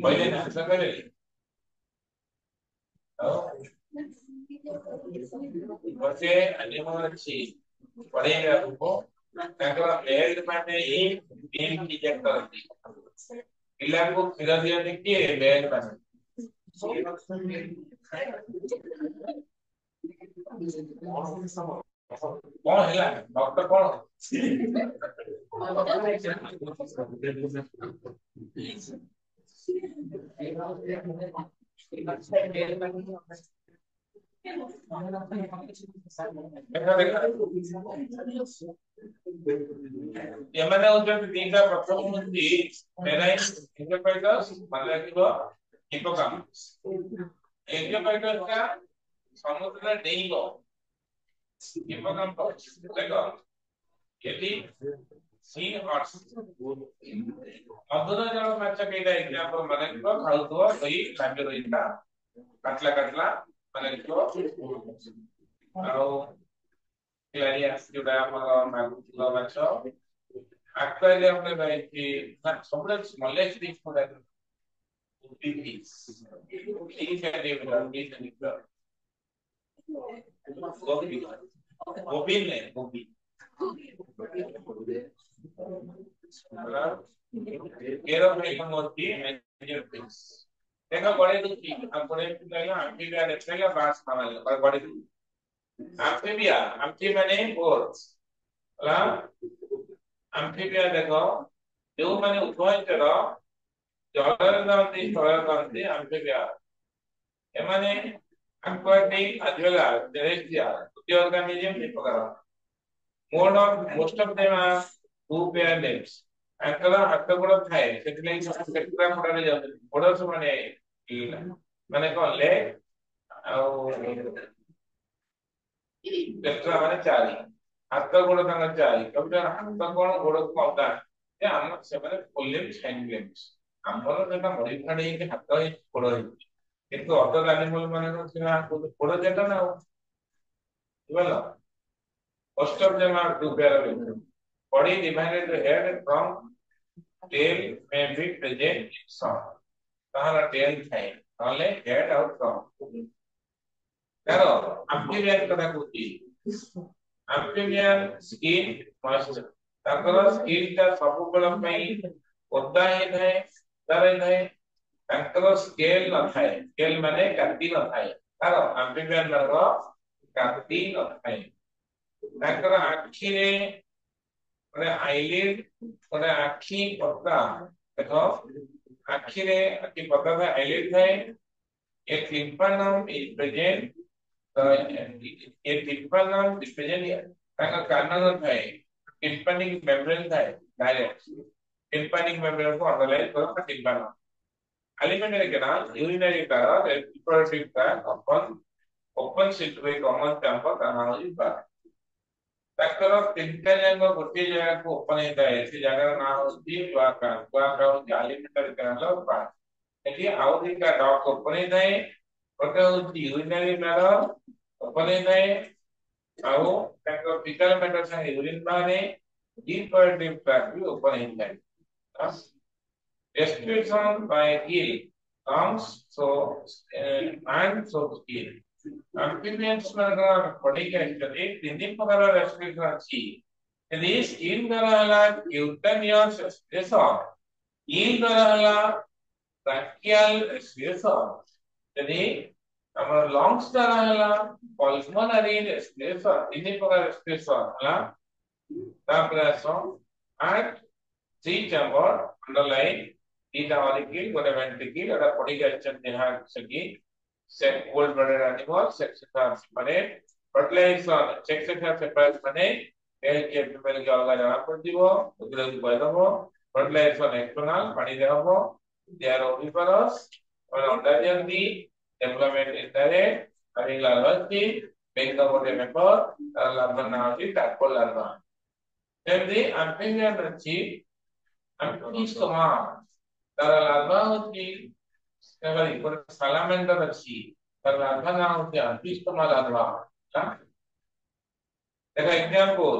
पहले ना आंसर करे बच्चे एनिमल अच्छी पढ़ेगा तुमको ତାଙ୍କର ମେଲ୍ ମାନେ ହିଁ ମିଲ୍ ରିଜେକ୍ଟ କରନ୍ତି ପିଲାଙ୍କୁ କ୍ଷୀର ଦିଅନ୍ତି କିଏ ମେଲ୍ ମାନେ କଣ ହେଲା ଡକ୍ଟର କଣ ଏମାନେ ହଉଛନ୍ତି ଦିଟା ପ୍ରଥମ ହଉଛି ମେରାଇନ୍ ଏଞ୍ଜୋଫାଇଟସ୍ ମାନେ ଥିବ ହିପୋକାମ୍ପସ୍ ଏଞ୍ଜୋଫାଇଟସ୍ ଟା ସମୁଦ୍ରରେ ଡେଇଁବ ହିପୋକାମ୍ପସ୍ ଦେଖ ଏଠି ସି ହର୍ସ ମଧୁର ଜଳ ମାଛ କେଇଟା ଏକ୍ସାମ୍ପଲ ମାନେ ଥିବ ଖାଉଥିବ ସେଇ ଖାଦ୍ୟ ରହିଲା କାଟଲା କାଟଲା ମାନେ ଥିବ ଆଉ କ୍ଲାରିଆସ୍ ଯୋଉଟା ଆମର ମାଗୁର ମାଛ ଆକ୍ୱାରିୟମ ରେ ରହିଛି ନା ସବୁବେଳେ ସ୍ମଲେଷ୍ଟ ଫିସ୍ କୋଉଟା ଫିସ୍ ଫିସ୍ କ୍ୟାଟେଗୋରୀ गोभी गोभी नहीं गोभी केरो में कम होती है मेजर फिश देखो बड़े दूसरी अब बड़े पिलाया एम्फीबिया देखा बास मामले और बड़े एम्फीबिया मैंने बोर्ड ला एम्फीबिया देखो जो मैंने उभय चलो जलर गांधी स्थलर गांधी एम्फीबिया ये मैंने aquatic as well as terrestrial the organism in program most of them are two pair limbs ankara hatta goda thai setile extra model jaute goda so mane kon leg au extra mane chari hatta goda tanga chari kabta hatta kon goda konta ye am se mane full limbs hand limbs amara jeta modified he hatta he goda কিন্তু অদর animal মানে হচ্ছে না পড়ে যেটা না বুঝলো most of them are two pair of limbs body divided the head from tail may be present in some তাহলে tail থাকে তাহলে head out from কারণ amphibian কথা কইছি amphibian skin moisture ତାଙ୍କର skin ଟା ସବୁବେଳ ପାଇଁ ଓଦା ହେଇଥାଏ ତାର ହେଇଥାଏ ତାଙ୍କର ସ୍କେଲ ନଥାଏ ସ୍କେଲ ମାନେ କାଟି ନଥାଏ ତାର ଆମ୍ଫିବିଆନ ମାନଙ୍କର କାଟି ନଥାଏ ତାଙ୍କର ଆଖିରେ ଗୋଟେ ଆଇଲିଡ ଗୋଟେ ଆଖି ପତା ଦେଖ ଆଖିରେ ଆଖି ପତା ଥାଏ ଆଇଲିଡ ଥାଏ a tympanum is present a tympanum is present ତାଙ୍କ କାନ ନଥାଏ टिम्पैनिक मेम्ब्रेन ଥାଏ डायरेक्ट टिम्पैनिक मेम्ब्रेन को अंडरलाइन करो tympanum alimentary canal urinary canal and reproductive tract open into a common chamber କାମ ହେଉଛି ବା ତାଙ୍କର ତିନିଟା ଯାକ ଗୋଟିଏ ଜାଗାକୁ ଓପନ ହେଇଥାଏ ସେ ଜାଗାର ନାଁ ହେଉଛି କ୍ଲୋଆକା କ୍ଲୋଆକା ହେଉଛି alimentary canal ବା ଏଠି ଆଉ ଦୁଇଟା ଡକ୍ଟ ଓପନ ହେଇଥାଏ ଗୋଟେ ହେଉଛି urinary bladder ଓପନ ହେଇଥାଏ ଆଉ ତାଙ୍କ fecal matter ସାଙ୍ଗେ ୟୁରିନ୍ ବାହାରେ reproductive tract ବି ଓପନ ହେଇଥାଏ respiration by gill comes so and so gill amphibians body character तीन प्रकार respiration अछि यदि skin द्वारा हला cutaneous respiration gill द्वारा हला brachial respiration यदि हमर lungs द्वारा हला pulmonary respiration तीन प्रकार respiration हला तापरासो and three chamber underline theta molecule ଗୋଟେ ventricle ଏଟା ପଢିକି ଆସିଛନ୍ତି ଏହା ସେକି ସେ cold blooded animal sexual separate fertilization sexual separate ମାନେ male के female के अलग जଣା ପଡିଯିବ ଉଦ୍ଭିଦ କହିଦବ fertilization external ପାଣି ଦେହବ they are oviparous or ଅଣ୍ଡା ଦିଅନ୍ତି development indirect having larvae being the body member larva ନାଁ ହେଉଛି tadpole larva ଯେମିତି amphibian ଅଛି amphibiostoma ତାର ଲାର୍ଭା ହେଉଛି ସରି ଗୋଟେ ସାଲାମାଣ୍ଡର ଅଛି ତାର ଲାର୍ଭା ନାଁ ହେଉଛି amphibiostoma ଲାର୍ଭା ଦେଖ ଏକ୍ସାମ୍ପଲ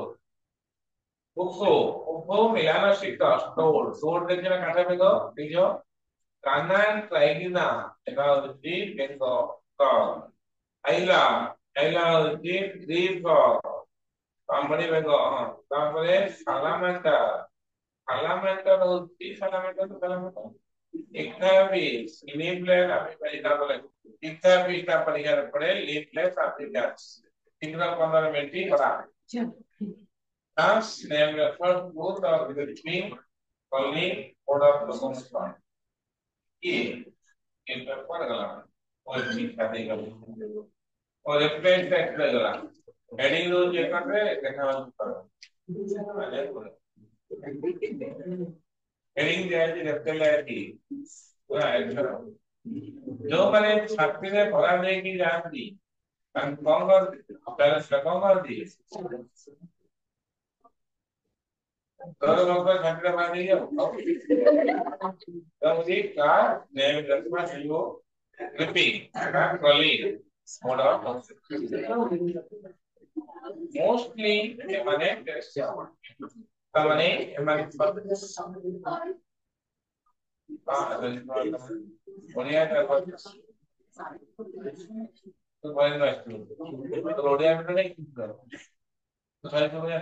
ଉଫୋ ଉଫୋ ମିଲାନୋସିଟସ୍ ଟୋଡ୍ ଟୋଡ୍ ଦେଖିନା କାଠ ବେଗ ଦେଖିବ Kanan Traigina, the Bengal. Ayla, the Greek company Bengal. Company Salamander, Salamander. Ictavis, leaflet, Ictavis, Tapariga, leaflet, Africans. Signal Condormenti, thus, name the first book of the between calling order of the Muslim. A. In the Paragala, or the Katigal, or the place that the heading those you can read, they have heading there the Reptile. जो मैंने छात्री ने पढ़ा नहीं की जान दी कौन पहले से कौन दी तो लोग का छात्री पढ़ा नहीं है तो मुझे कार नेम रखना चाहिए repeat car calling mode of mostly मैंने बढ़िया तो बड़े तो रोडिया में नहीं तो सारी तो बढ़िया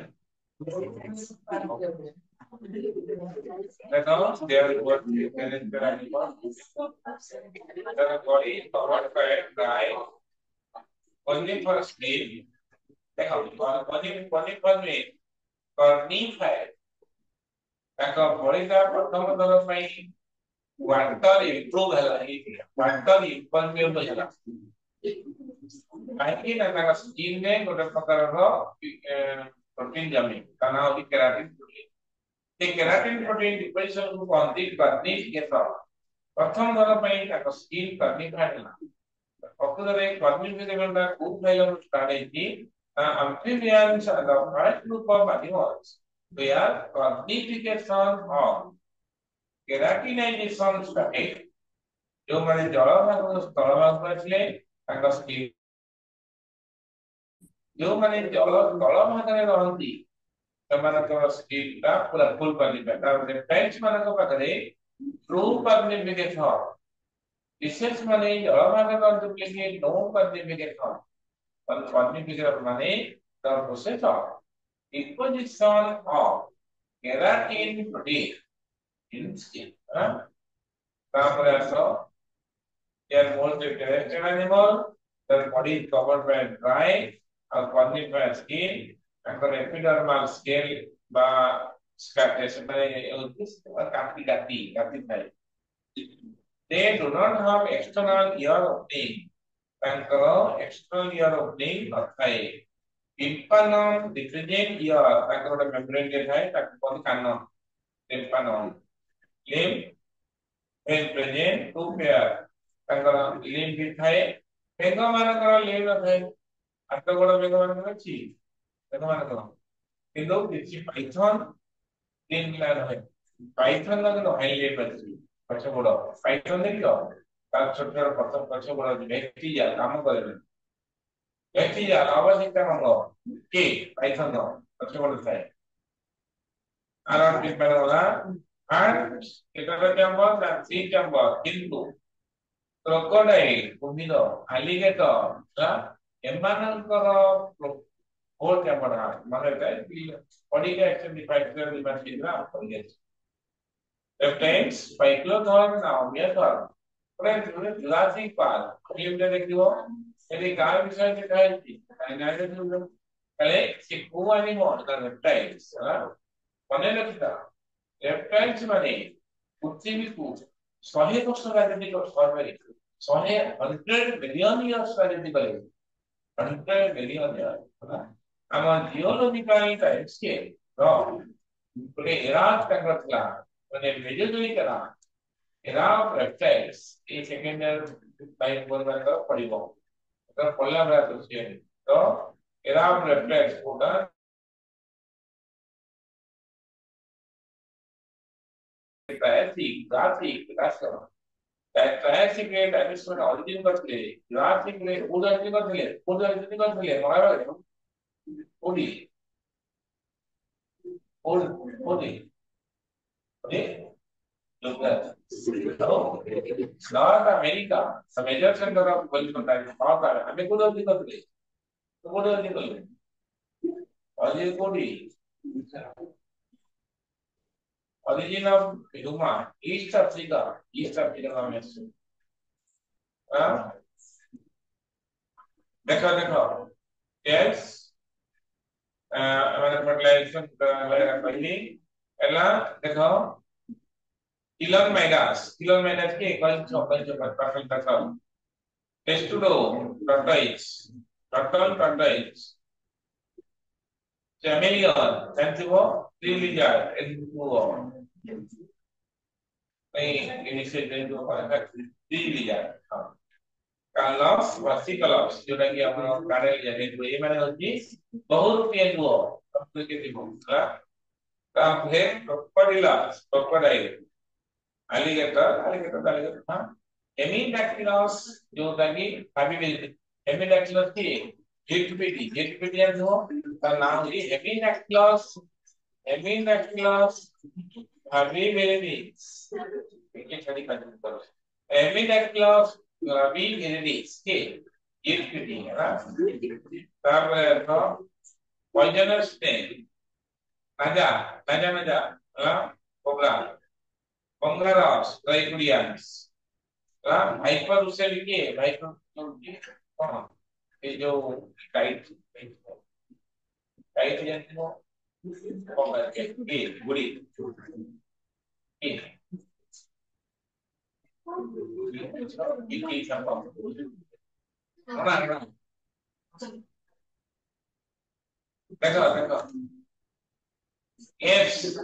देखो देयर वर्क मैनेज करानी पड़ता body forward fat dry only for sleep देखो only for me करनी है देखो बॉडी का प्रथम दर में वाटर इंप्रूव ହେଲା ହେଇଥିଲା वाटर इम्परमेबल ହେଲା କାହିଁକି ନା ତାଙ୍କ ସ୍କିନ୍ ରେ ଗୋଟେ ପ୍ରକାରର ପ୍ରୋଟିନ୍ ଜମି ତା ନାଁ ହେଉଛି କେରାଟିନ୍ ପ୍ରୋଟିନ୍ ସେ କେରାଟିନ୍ ପ୍ରୋଟିନ୍ ଡିପୋଜିସନ୍ କୁ କହନ୍ତି କର୍ନିଫିକେସନ୍ ପ୍ରଥମ ଥର ପାଇଁ ତାଙ୍କ ସ୍କିନ୍ କର୍ନିଫାଇଡ୍ ହେଲା ପ୍ରକୃତରେ କର୍ନିଫିକେସନ୍ ଟା କୋଉ ଫାଇଲରୁ ଷ୍ଟାର୍ଟ ହେଇଛି ନା amphibians are the first group of animals where cornification of keratinization started ଯେଉଁମାନେ ଜଳ ଭାଗରୁ ସ୍ଥଳ ଭାଗକୁ ଆସିଲେ ତାଙ୍କ ସ୍କିନ୍ ଯେଉଁମାନେ ଜଳ ତଳ ଭାଗରେ ରହନ୍ତି ସେମାନଙ୍କର ସ୍କିନ୍ ଟା ପୁରା ଫୁଲ କରିବେ ତାପରେ ଫ୍ରେଞ୍ଚ ମାନଙ୍କ ପାଖରେ ଟ୍ରୁ କର୍ନିଫିକେସନ୍ ବିଶେଷ ମାନେ ଜଳ ଭାଗରେ ରହନ୍ତି नो कॉर्निफिकेशन कॉर्निफिकेशन माने the process of deposition of keratin protein in skin ତାପରେ ଆସ they are more terrestrial animal their body is covered by dry or coniferous skin and the epidermal scale বা স্ক্যাটেস মানে কাটি থাকে they do not have external ear opening ତାଙ୍କର external ear opening ନଥାଏ tympanum diffusing ear ତାଙ୍କର ଗୋଟେ membrane ଟେ ଥାଏ ତାକୁ କହନ୍ତି କାନ tympanum limb when present two pair ତାଙ୍କର limb ବି ଥାଏ ବେଙ୍ଗ ମାନଙ୍କର limb ନଥାଏ ହାତ ଗୋଡ଼ ବେଙ୍ଗ ମାନଙ୍କର ଅଛି ବେଙ୍ଗ ମାନଙ୍କର କିନ୍ତୁ କିଛି ପାଇଥନ limb ଗ୍ଲାଣ୍ଡ ହୁଏ ପାଇଥନ ର କିନ୍ତୁ ହାଇ limb ଅଛି ପଛ ଗୋଡ଼ ପାଇଥନ ଦେଖିବ ତାର ଛୋଟ ଛୋଟ ପଛ ପଛ ଗୋଡ଼ ଅଛି ଭେକ୍ଟିଜା କାମ କରେନି ଭେକ୍ଟିଜା ଆବଶ୍ୟକତା ମଙ୍ଗ କି ପାଇଥନ ପଛ ଗୋଡ଼ ଥାଏ ଆରାମ ପିମ୍ପାଳ ଗଲା and କେତେଟା ଚାମ୍ବର ନା 3 ଚାମ୍ବର କିନ୍ତୁ crocodile କୁମ୍ଭୀର alligator ଏମାନଙ୍କର फोर चाम्बर ମାନେ ବଡିଟା actually ପାଇଥନ ଲିମ୍ଫାଟିକ୍ସ ପଡ଼ିଯାଇଛି reptiles cyclotron now method friends Jurassic Park ଫିଲ୍ମରେ ଦେଖିବ ଏଠି ଗାଁ ବିଷୟରେ ଲେଖା ହେଇଛି ଡାଇନାସୋର କାଳେ ସେ କୋଉ ଆନିମଲ ତା reptiles ମନେ ରଖିଥା reptiles ମାନେ ପୃଥିବୀକୁ 100 ବର୍ଷ ରାଜନୀତି ସର୍ଭେ 100 ବିଲିୟନ ଇୟର୍ସ ରାଜନୀତି କଲେ 100 ବିଲିୟନ ଇୟର୍ସ ଆମ ଜିଓଲଜିକାଲ ଟାଇମ ସ୍କେଲ ଗୋଟେ ଏରା ତାଙ୍କର ଥିଲା ମାନେ ମେଜୋଜୋଇକ ଏରା of reptiles A second year ପାଇଁ ପଢିବାର ପଡିବ ତ ପଢିଲା ବେଳେ ତ ଏରା ଅଫ reptiles କୋଉଟା Triassic ରେ dinosaur origin କରିଥିଲେ Jurassic ରେ କୋଉଠି origin କରିଥିଲେ ମହାଭାରତ କୋଉଠି କୋଉଠି କୋଉଠି No, North America, the major center of Gulf country, North America. हमें कौन होती करते? तो कौन होती करते? और ये कोडी, origin of human, East Africa में से, हाँ, देखो, yes, हमारे fertilization पहली, एला देखो, Elon Midas के कौन सा perfect था? Testudo, tortoise, chameleon, sensible, tree lizard, and ini sebenarnya itu apa? Tree lizard. Carlos, Vasicolops, जोड़ा कि हम लोग कार्य जाने तो ये मैंने होती बहुत पेड़ हुआ अब तो कितनी होगा काम है crocodile, alligator हाँ Hemidactylus जोड़ा कि अभी भी Hemidactylus की जेटपीडी जो का नाम है Hemidactylus अभी मेरे भी ये छड़ी कंटिन्यू करो Hemidactylus अभी मेरे भी के जेटपीडी है ना तब तो poisonous snake naja cobra Pongaros Trichulians hyper उसे लिखिए हाइपर हाँ ये जो काइट काइट जानते हो कौन करके ये बुरी ये ये सब ना देखो यस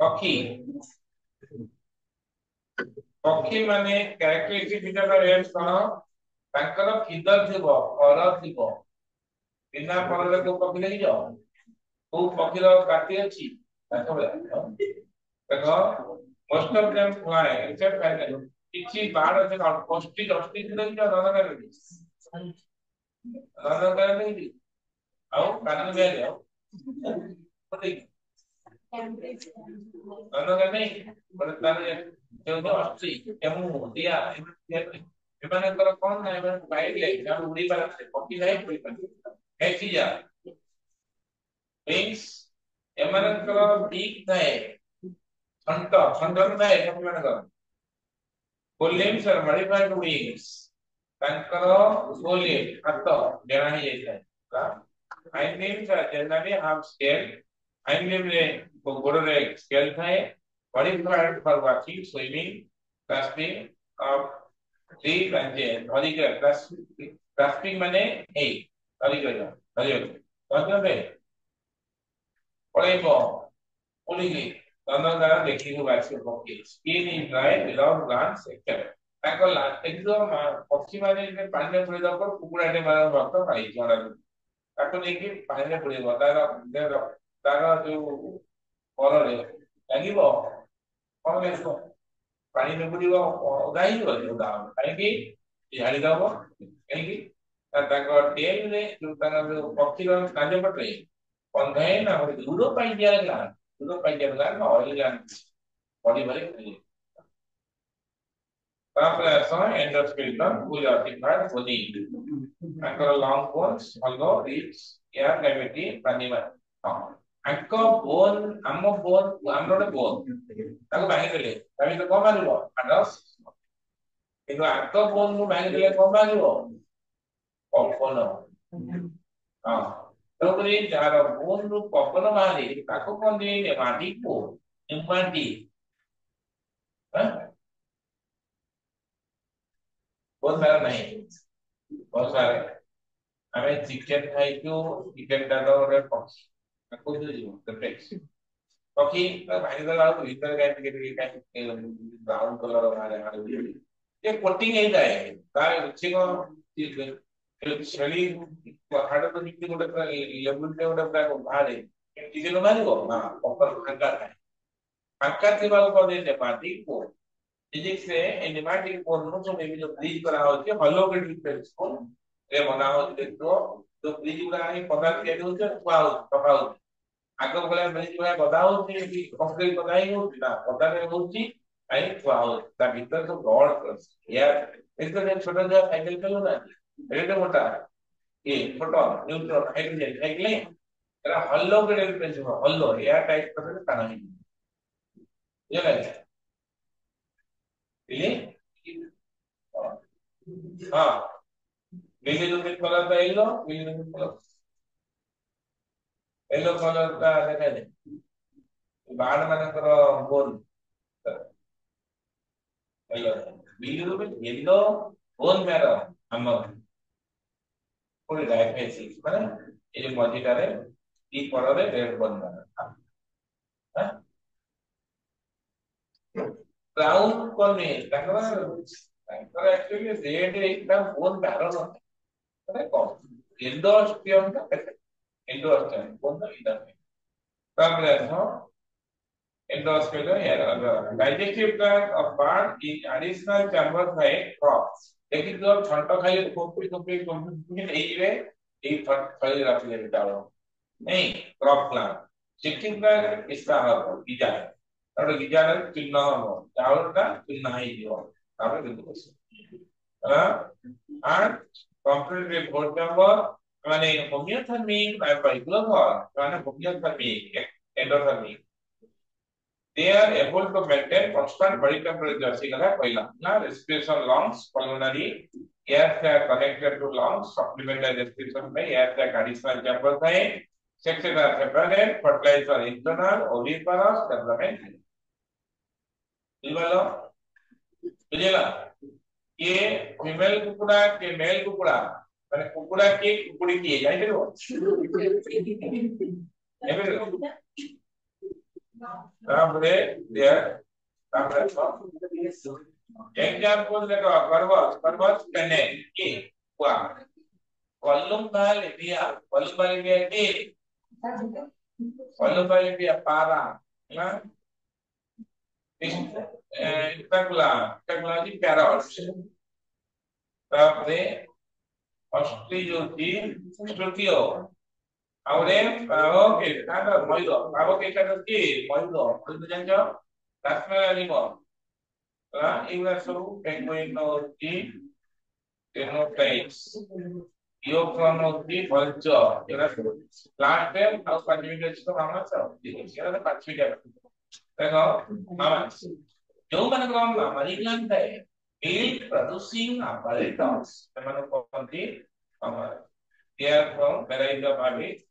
पक्षी पक्षी माने कैरेक्टरिस्टिक फीचर का रेंज कौन तांकर फीदर थिबो और थिबो बिना परले को पक्षी नहीं जाओ को पक्षी रो काटी अछि देखो देखो most of them fly except falcon किछि बार আছে কষ্টি দষ্টি দিলে কি রানা করে রানা করে नहीं आओ कानून में ले आओ राना कर नहीं बड़े तारे जो जो अस्सी केमु दिया ଏମାନଙ୍କର କଣ ନା ଏମାନେ ବାଇକ୍ ଲାଗି ଆମେ ଉଡି ପାରନ୍ତି ପକ୍ଷୀ ଯାଇ ଉଡି ପାରନ୍ତି ହେସି ଯା ମିନ୍ସ ଏମାନଙ୍କର ବିକ୍ ଥାଏ ଥଣ୍ଟ ଥାଏ ଏମାନଙ୍କର କୋଲିମ୍ସ ଆର୍ ମଡିଫାଇଡ୍ ୱିଙ୍ଗ୍ସ ତାଙ୍କର କୋଲି ହାତ ଡେଣା ହେଇ ଯାଇଥାଏ ହାଇଣ୍ଡ limbs are generally have scale hind limb ରେ ଗୋଡରେ scale ଥାଏ modified for walking swimming grasping of three branches ଧରିକି grasping ମାନେ ଏଇ ଧରିକି ତମେ ପଳେଇବ ଉଡିକି ତନ୍ଦରା ଦେଖିକି ବାସିବ ପକ୍ଷୀ skin is dry without glands etc ତାଙ୍କ ଏକଦମ ପକ୍ଷୀ ମାନେ ଯେ ପାଣିରେ ବୁଡିଲା ପରେ କୁକୁଡ଼ାଟେ ମାନେ ରକ୍ତ ପାଇ ଜଣା ତାକୁ ନେଇକି ପାଣିରେ ବୁଡେଇବ ତାର ଯୋଉ ପରରେ ଲାଗିବ କଣ ଲାଗିବ ପାଣିରେ ବୁଡିବ ଓଦା ହେଇଯିବ ଓଦା ହବ କାହିଁକି ଝାଡିଦବ କାହିଁକି ତାଙ୍କ ଟେଲରେ ଯୋଉ ତାଙ୍କ ଯୋଉ ପକ୍ଷୀର କାଞ୍ଜ ପଟରେ contain our European gland, oil gland, body very endoskeleton, fully occupied body. Anchor long bones, although rich air cavity, animal. Anchor bone, ammo bone, I'm not a bone. ତାକୁ ଭାଙ୍ଗିଦେଲେ ଭାଙ୍ଗି ତ କଣ ବାହାରିବ ଆଣ୍ଡସ କିନ୍ତୁ anchor bone ମୁଁ ଭାଙ୍ଗିଦେଲେ କଣ ବାହାରିବ ପପନ ହଁ ତେଣୁକରି ଯାହାର ବୋନରୁ ପବନ ବାହାରେ ତାକୁ କହନ୍ତି ନେମାଟିକ ବୋନ ନେମାଟିକ ବହୁତ ସାରା ନାହିଁ ବହୁତ ସାରା ଆମେ ଚିକେନ ଖାଇଛୁ ଚିକେନ ଟା ତ ଗୋଟେ ପକ୍ଷୀ ତାକୁ ଯିବ ପକ୍ଷୀ ଭାଙ୍ଗିଦେଲା ବେଳକୁ ଭିତରେ କାହିଁ ଟିକେ ଟିକେ କାହିଁ ବ୍ରାଉନ କଲର ବାହାରେ ଟିକେ କୋଟିଂ ହେଇଯାଏ ତା ସେ କଣ ଛେଳି ହାଡ ତ ଯେମିତି ଗୋଟେ ଲେବୁଲଟେ ଗୋଟେ ପୁରା ବାହାରେ ଟିକେ ବାହାରିବ ନା ପକର ଫାଙ୍କା ଥିବାକୁ କହନ୍ତି ନେମାଟିକ ବୋନ फिजिक्स में एनिमेटिक बोनों जो में जो ब्रिज करा होती है होलोग्राफिक प्रिंसिपल रे बना होती है तो ब्रिज गुड़ा है पदार्थ के जो है हुआ होता है ଆଗ ଭଳିଆ ବ୍ରିଜ ଭଳିଆ ଗଦା ହଉଛି କି କଂକ୍ରିଟ ଗଦା ହିଁ ହଉଛି ନା ଗଦାରେ ହଉଛି କାହିଁ ଥୁଆ ହଉଛି ତା ଭିତରେ ସବୁ ରଡ ଏୟାର ଏଥିରେ ଛୋଟ ଛୁଆ ସାଇକେଲ ଚଲାଉନାହାନ୍ତି ଏଇଟା ମୋଟା ଏ ଛୋଟ ନ୍ୟୁଟ୍ରନ ହାଇଡ୍ରୋଜେନ ସାଇକେଲ ଏରା ହଲୋ ବେଳେ ପ୍ରିନ୍ସିପଲ ହଲୋ ଏୟାର ଟାଇଟ କରିଦେଲେ ଟାଣା ହେଇଯିବ ବୁଝିଲେ ହଁ ବିଲି କଲର येलो कलर का ଦେଖାଯାଏ ବାର୍ଡ ମାନଙ୍କର ବୋନ येलो ବିଲୁ येलो ବୋନ ମ୍ୟାର ଆମର କୋଉଠି ଡାଇଫେସିସ୍ ମାନେ ଏଇ ଯୋଉ ମଝିଟାରେ ଇ ପରରେ ରେଡ ବୋନ ମ୍ୟାର ବ୍ରାଉନ କନି ତାଙ୍କର ଆକ୍ଚୁଆଲି ରେଡ ଏଇଟା ବୋନ ମ୍ୟାର ମାନେ କଣ ଏଣ୍ଡୋସ୍ଟିୟମ ଟା କେତେ ଏଣ୍ଡୋସ୍ଟିୟମ ବୋନ ଇଦା ତାପରେ ହଁ endoscopy here. Digestive tract of bird in additional chamber ଥାଏ crops. देखिए जो छंट खाई कोपी कोपी कोपी ହେଇଯିବେ ଏଇ ଥଳି ରଖିଲେ ଚାଉଳ नहीं क्रॉप प्लांट चिकिन का किस्सा ହବ ଗିଜା ତାପରେ ଗିଜାର ଚିହ୍ନ ହବ ଚାଉଳଟା ଚିହ୍ନ ହେଇଯିବ ତାପରେ ବିନ୍ଦୁ and complete report number ମାନେ homeothermic bipolar ମାନେ homeothermic endothermic they are able to maintain constant body temperature sigala koila na respiration lungs pulmonary air sac connected to lungs supplementary respiration by air sac additional chamber thai sexes are separate fertilizer are internal oviparous development बुझलो बुझेला ये female कुकुड़ा के mail कुकुड़ा माने कुकुड़ा के कुकुड़ी की जाई देबो एबे तापरे देयर तापरे एग्जांपल देखो पर्वत कने की हुआ वॉल्यूम लिबिया की वॉल्यूम लिबिया पारा ना इंटरग्ला की पैरट्स तापरे ऑस्ट्रियोजी स्टूडियो आउरे ओके कांदा मयूर बाबो के कांदा की मयूर बुझ जानजो नेशनल एनिमल एगुला सब पेंगुइन होची टेनोटाइप्स इओफ्रॉन होची vulture एगुला सब प्लांट पे और क्लासिफिकेशन तो मामा सब एगुला तो क्लासिफिकेशन देखो मामा जो मन ग्राम मामरी ग्लैंड है milk producing apparatus ସେମାନେ କହନ୍ତି ଆମର here from variety of habits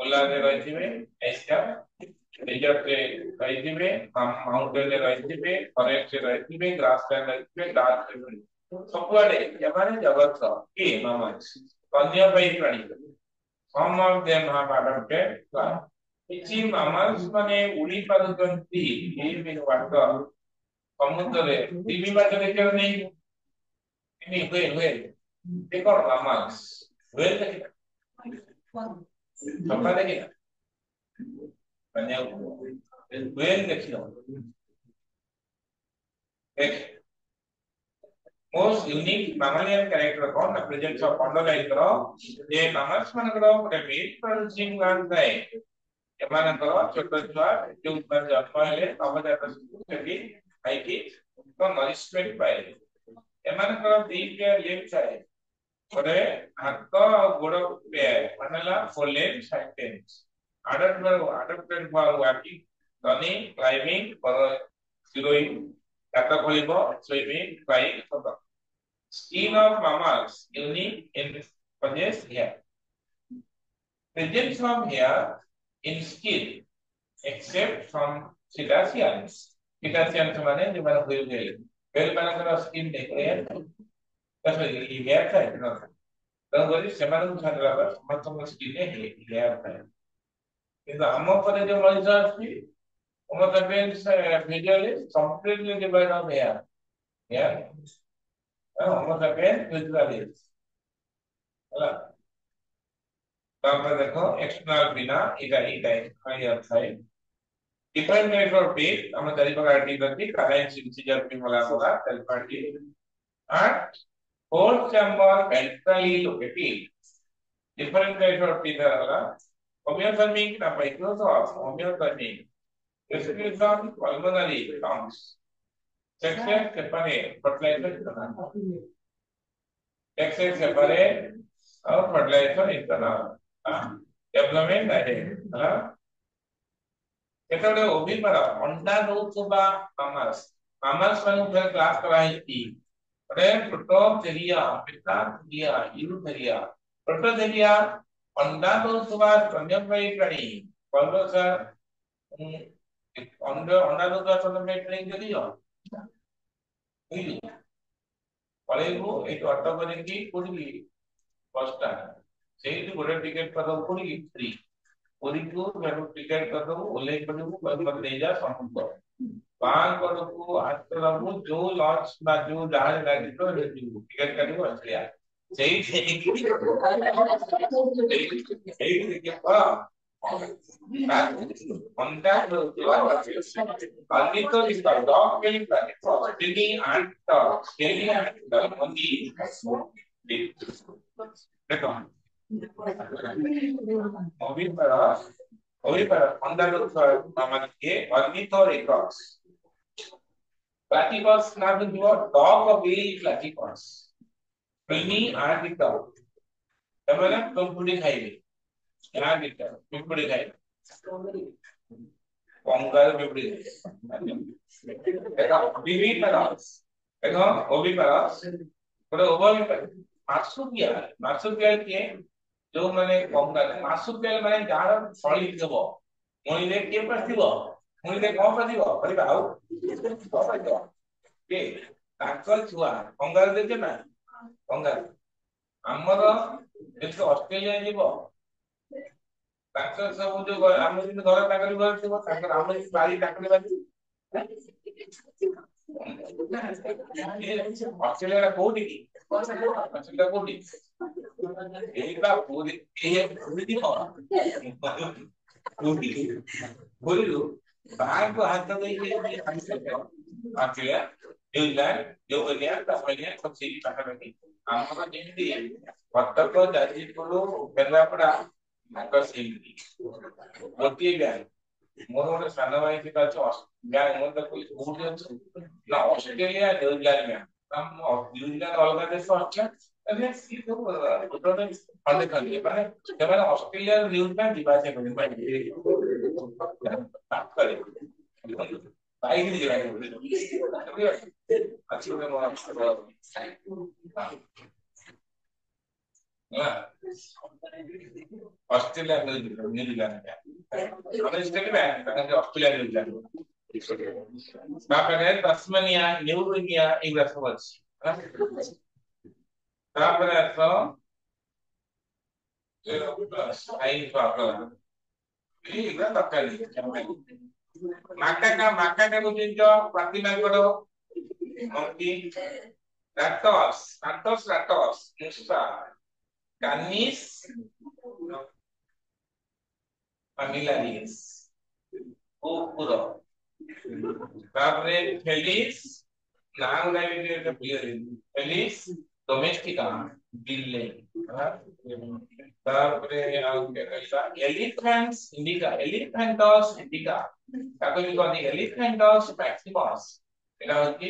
पोलारे ରହିଥିବେ ଏସ୍ଟା ଡେଜର୍ଟରେ ରହିଥିବେ ମାଉଣ୍ଟେନରେ ରହିଥିବେ ଫରେଷ୍ଟରେ ରହିଥିବେ ଗ୍ରାସଲ୍ୟାଣ୍ଡ ରହିଥିବେ ଡାର୍କରେ ରହିଥିବେ ସବୁଆଡେ ଏମାନେ ଜଗତ କି ମାମାସ୍ ସ୍ତନ୍ୟପାୟୀ ପ୍ରାଣୀ some of them have adopted plants କିଛି ମାମାସ୍ ମାନେ ଉଡି ପାରୁଛନ୍ତି live in water ସମୁଦ୍ରରେ ଟିଭି ମାଛ ଦେଖିବାକୁ ନେଇ ହୁଏ ଦେଖ ମାମାସ୍ ହୁଏ ଦେଖିବା ସଫା ଦେଖିବା well देखियो एक most unique mammalian character कौन the presence of condylite करो ये mammals मान करो ଗୋଟେ meat producing gland ଥାଏ ଏମାନଙ୍କର ଛୋଟ ଛୁଆ ଯୋଉ ଜନ୍ମ ହେଲେ ନବଜାତ ଶିଶୁ ସେଠି ଖାଇକି ତ ନରିଶମେଣ୍ଟ ପାଏ ଏମାନଙ୍କର ଦି ପେୟାର ଲିମ୍ବ ଥାଏ ଗୋଟେ ହାତ ଆଉ ଗୋଡ ପେୟାର ମାନେ ହେଲା ଫୋର ଲିମ୍ବ ସାଇଡ ଲିମ୍ବ adapted for walking running climbing for zeroing kata kholibo swimming flying etc. Skin of mammals unique in presence here presence from here in skin except from cetaceans cetaceans माने जो माने whale मानकर skin देखते हैं तब ये hair था इतना तो बोली सेमानन छाड़ला पर समस्त skin है hair था କିନ୍ତୁ ଆମ ଉପରେ ଯୋଉ ମଣିଷ ଅଛି Homo sapiens visually completely devoid of hair. Yeah. Homo sapiens visually. ହେଲା ତାପରେ ଦେଖ external pinna ଏଇଟା ଥାଏ different types of teeth ଆମ ଚାରି ପ୍ରକାର teeth ଅଛି canine incisor premolar molar alpha teeth and fourth chamber ventrally located different types of teeth ହେଲା Homeothermic na Microsoft, homeothermic, respiration, pulmonary lungs, section separate, fertilizer, section separate, और fertilizer internal, development direct, କେତେବେଳେ ଓଭିପାର ଅଣ୍ଡା ଦଉଥିବା mammals mammals ମାନଙ୍କୁ class କରାଯାଇଛି ଗୋଟେ ପ୍ରୋଟୋଥେରିଆ ପିଟାଥେରିଆ ୟୁଥେରିଆ ପ୍ରୋଟୋଥେରିଆ ଅଣ୍ଡା ଦଉଥିବା স্তନ୍ୟପାୟୀ ପ୍ରାଣୀ କହିବ ସାର୍ ଅଣ୍ଡା ଦଉଥିବା স্তନ୍ୟପାୟୀ ପ୍ରାଣୀ ଦେଖିଛ ପଳେଇବୁ ଏଇଠି ଅଟୋ କରିକି କୋଉଠିକି ବସ୍ ଷ୍ଟାଣ୍ଡ ସେଇଠି ଗୋଟେ ଟିକେଟ କରିଦବୁ କୋଉଠିକି ଫ୍ରି ପୁରୀକୁ टिकट कर दो ओले पड़ू मत ले जा समझ बांग को आते रहू जो लॉन्च बा जो जहाज लागी तो टिकट काटिबो असलिया सेही सेही के पा अंडा only तो इसका dog killing planet stinging and scaling and only देखो oviparous under আমাদেরকে ornithorhynchus platypus না বুঝিব dog of the platypus প্রিনি আর দিতা এবারে পিঁপড়ি খাইবে আর দিতা পিঁপড়ি খাইবে কঙ্কাল পিঁপড়ি এটা viviparous এটা oviparous ওটা oviparous ମାର୍ସୁପିଆଲ କିଏ ଯୋଉମାନେ କଙ୍କାଲ ମାର୍ସୁପିଆଲ ମାନେ ଯାହାର ଫଳି ଥିବ ମଣିରେ କିଏ ପସିବ ମଣିରେ କଣ ପସିବ କରିବା ଆଉ କେ ତାଙ୍କ ଛୁଆ କଙ୍କାଲ ଦେଖ ନା କଙ୍କାଲ ଆମର ଯେତେ ଅଷ୍ଟ୍ରେଲିଆ ଯିବ ତାଙ୍କ ସବୁ ଯୋଉ ଆମ ଯେମିତି ଘର ତାଙ୍କରି ଘର ଥିବ ତାଙ୍କର ଆମ ବାରି ତାଙ୍କରି ବାରି ଅଷ୍ଟ୍ରେଲିଆ କୋଉଠି କି ଅଷ୍ଟ୍ରେଲିଆ କୋଉଠି ଏଇଟା ପୁରୀ ପୁରୀ ପୁରୀରୁ ବାହାରକୁ ହାତ ଦେଇକି ଅଷ୍ଟ୍ରେଲିଆ ନ୍ୟୁଜିଲାଣ୍ଡ ଯୌବନିଆ ତାମିଲିଆ ସବୁ ସେଇ ପାଖାପାଖି ଆମର ଯେମିତି କଟକ ଯାଜପୁର କେନ୍ଦ୍ରାପଡା ତାଙ୍କର ସେମିତି ଗୋଟିଏ ବ୍ୟାଙ୍କ ମୋର ଗୋଟେ ସାନ ଭାଇ ସେଟା ଅଛି ବ୍ୟାଙ୍କ ମୁଁ ତାକୁ କୋଉଠି ଅଛି ନା ଅଷ୍ଟ୍ରେଲିଆ ନ୍ୟୁଜିଲାଣ୍ଡ ବ୍ୟାଙ୍କ ନ୍ୟୁଜିଲାଣ୍ଡ ଅଲଗା ଦେଶ ଅଷ୍ଟ୍ରେଲିଆ ଖଣ୍ଡେ ଖଣ୍ଡେ ମାନେ ସେମାନେ ଅଷ୍ଟ୍ରେଲିଆ ନ୍ୟୁଜିଲାଣ୍ଡ ଯିବା ଆସିବା କରିବେ ବାଇକରେ ଯିବା ଅଛି ଗୋଟେ ऑस्ट्रेलिया न्यूजीलैंड ऑस्ट्रेलिया न्यूजीलैंड तापर तस्मानिया न्यूगिनिया एगुला सब अछि तापर तो आई पाकला एगुला तकली माकाका को जिंजो प्रतिमा करो मंकी राटोस मुसा canis familiaris कुकुर तापरे फेलिस नाम लाइवे के फेलिस डोमेस्टिका बिल्ली तापरे एलिफेंट्स इंडिका ताको भी कहते एलिफेंटस मैक्सिमस एटा होती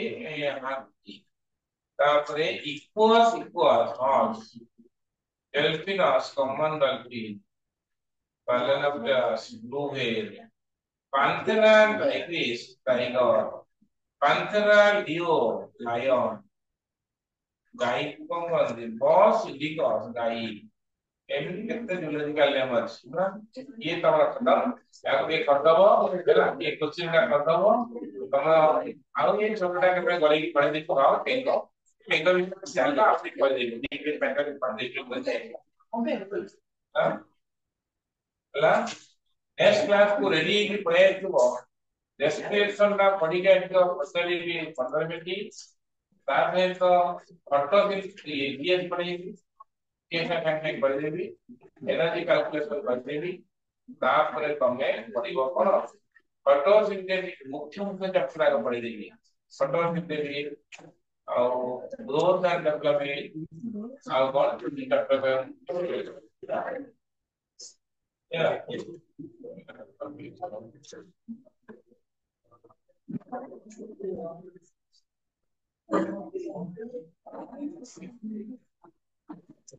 हाथी तापरे equals horse Delphinus, common dolphin, Balanopterus, blue whale, Panthera tigris, tiger, Panthera leo, lion, गाई को कौन कहते हैं बॉस इंडिकस गाई एमनी कितने जूलॉजिकल नेम ଅଛି ना ये तमरा खत्म याको ये खत्म ହେଲା ये क्वेश्चन का खत्म तम आउ ये छोटा के पे गली पढ़े देखो आओ टेंगो टेंगो भी चलता आपने पढ़े देखो दीजिए पैका के पढ़ देखो बोलते हैं हां ହେଲା नेक्स्ट क्लास को रेडी की पढ़े जो डेस्क्रिप्शन का पढ़ी के जो पसली भी 15 मिनट तापरे तो ऑटोमेटिक पड़ेगी कैसा फैक्टर पड़ेगी एनर्जी कैलकुलेशन पड़ेगी तापरे तमे पड़िबो कोन फोटोसिंथेसिस मुख्य चैप्टर का पड़ेगी फोटोसिंथेसिस और ग्रोथ एंड डेवलपमेंट और कौन chapter Yeah.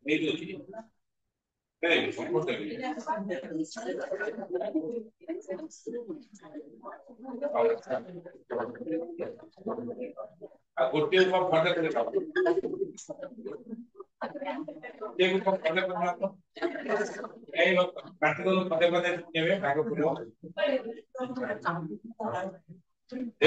Maybe. Hey, comfortable. Good deal for further. Take for further. Hey, look, practical further.